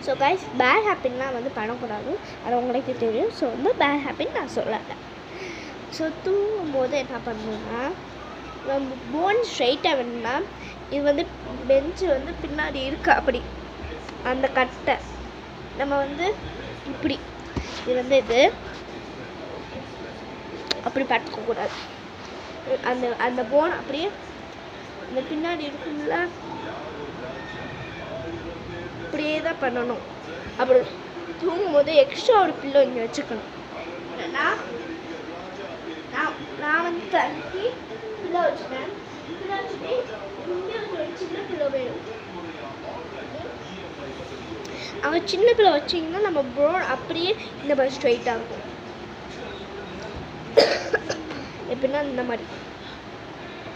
So guys bad ஹேபிட்லாம் வந்து பண்ணக்கூடாது, அது உங்களுக்கு தெரியும். ஸோ வந்து பேட் ஹேபிட் நான் சொல்லலை. ஸோ தூங்கும்போது என்ன பண்ணணும்னா, நம்ம போன் ஸ்ட்ரைட்டாக வேணும்னா இது வந்து பெஞ்சு வந்து பின்னாடி இருக்கு, அப்படி அந்த கட்டை நம்ம வந்து இப்படி இது வந்து இது அப்படி படுக்கக்கூடாது. அந்த அந்த போன் அப்படியே இந்த பின்னாடி இருக்கும்ல, அப்படியே தான் பண்ணணும். அப்படி தூங்கும்போது எக்ஸ்ட்ரா ஒரு பில்லோ இங்கே வச்சுக்கணும். நான் வந்து தள்ளி பில்லோ வச்சுட்டேன். பில்லோ வச்சுட்டு இங்கே ஒரு சின்ன பில்லோ வேணும். அங்கே சின்ன பில்லோ வச்சிங்கன்னா நம்ம போன் அப்படியே இந்த மாதிரி ஸ்ட்ரைட்டாக இருக்கும். எப்படின்னா இந்த மாதிரி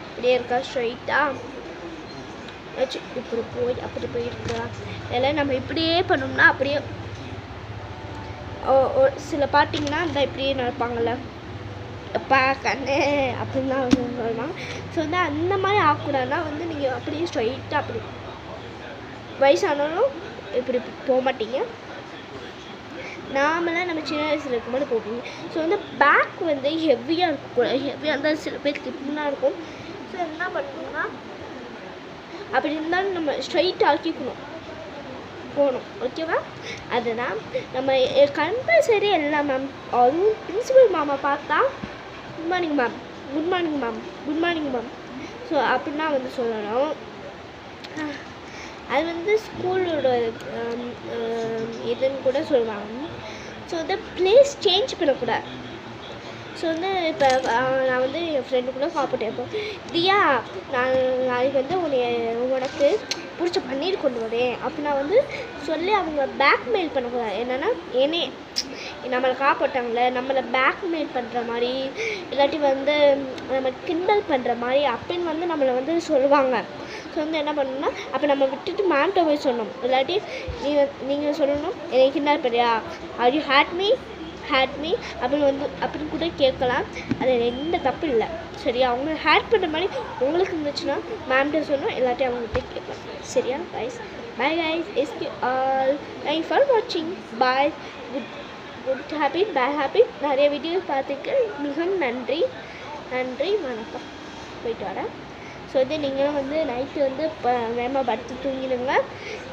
இப்படியே இருக்கா ஸ்ட்ரைட்டாக வச்சு இப்படி போய் அப்படி போயிருக்கா. இதெல்லாம் நம்ம இப்படியே பண்ணோம்னா அப்படியே சில பார்த்தீங்கன்னா இந்த இப்படியே நடப்பாங்கள்ல, எப்பா கண்ணு அப்படின்னு தான் வந்து சொல்லுவாங்க. ஸோ வந்து அந்த மாதிரி ஆகக்கூடாதுன்னா வந்து நீங்கள் அப்படியே ஸ்ட்ரைட்டாக அப்படி வயசானாலும் இப்படி போக மாட்டீங்க. நாமெல்லாம் நம்ம சின்ன வயசில் இருக்கும்போது போவீங்க. ஸோ வந்து பேக் வந்து ஹெவியாக இருக்கக்கூடாது. ஹெவியாக இருந்தால் சில பேர் கிப்னாக இருக்கும். ஸோ என்ன பண்ணணும்னா அப்படி இருந்தாலும் நம்ம ஸ்ட்ரைட் ஆக்கிக்கணும் போகணும். ஓகேவா? அதுதான் நம்ம கம்பல்சரி எல்லாம் மேம். அதுவும் பிரின்சிபல் மாமா பார்த்தா good morning ma'am, good morning ma'am, good morning ma'am. So அப்படின்னா வந்து சொல்லணும். அது வந்து ஸ்கூலோட இதுன்னு கூட சொல்லுவாங்க. ஸோ வந்து ப்ளேஸ் சேஞ்ச் பண்ணக்கூடாது. ஸோ வந்து இப்போ நான் வந்து என் ஃப்ரெண்டு கூட சாப்பிட்டு இருப்போம். தியா நான் நாளைக்கு வந்து உனக்கு பிடிச்ச பன்னீர் கொண்டு வரேன் அப்படின்னா வந்து சொல்லி அவங்க பேக்மெயில் பண்ணக்கூடாது. என்னென்னா என்னே நம்மளை காப்பாட்டாங்களே, நம்மளை பேக்மெயில் பண்ணுற மாதிரி இல்லாட்டி வந்து நம்ம கிண்டல் பண்ணுற மாதிரி அப்படின்னு வந்து நம்மளை வந்து சொல்லுவாங்க. ஸோ வந்து என்ன பண்ணணும்னா அப்போ நம்ம விட்டுட்டு மேம்கிட்ட போய் சொன்னோம். இல்லாட்டி நீங்கள் சொல்லணும், என்னை கிண்டல் பண்ணியா, ஆர் யூ ஹேட் மீ அப்படின்னு கூட கேட்கலாம். அது எந்த தப்பு இல்லை. சரியா? அவங்க ஹேட் பண்ணுற மாதிரி உங்களுக்கு இருந்துச்சுன்னா மேம்கிட்ட சொன்னோம், இல்லாட்டி அவங்ககிட்ட கேட்கலாம். சரியா guys? Bye guys, எஸ்கியூ all, thank for வாட்சிங். பாய். குட் ஹேபிட், பேட் ஹேபிட் நிறைய வீடியோ பார்த்துக்கு மிகவும் நன்றி. வணக்கம். போயிட்டு வரேன். ஸோ வந்து நீங்களும் வந்து நைட்டு வந்து வேகமாக படுத்து தூங்கிடுங்க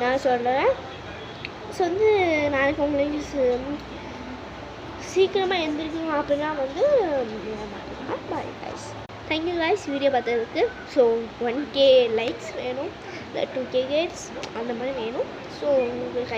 நான் சொல்கிறேன். ஸோ வந்து நாளைக்கு உங்களுக்கு சீக்கிரமாக எழுந்திரிக்கணும் அப்படின்னா வந்து bye guys. Thank you guys video பார்த்ததுக்கு. ஸோ 1K லைக்ஸ் வேணும், இல்லை 2K கேட்ஸ் அந்த மாதிரி வேணும். ஸோ உங்களுக்கு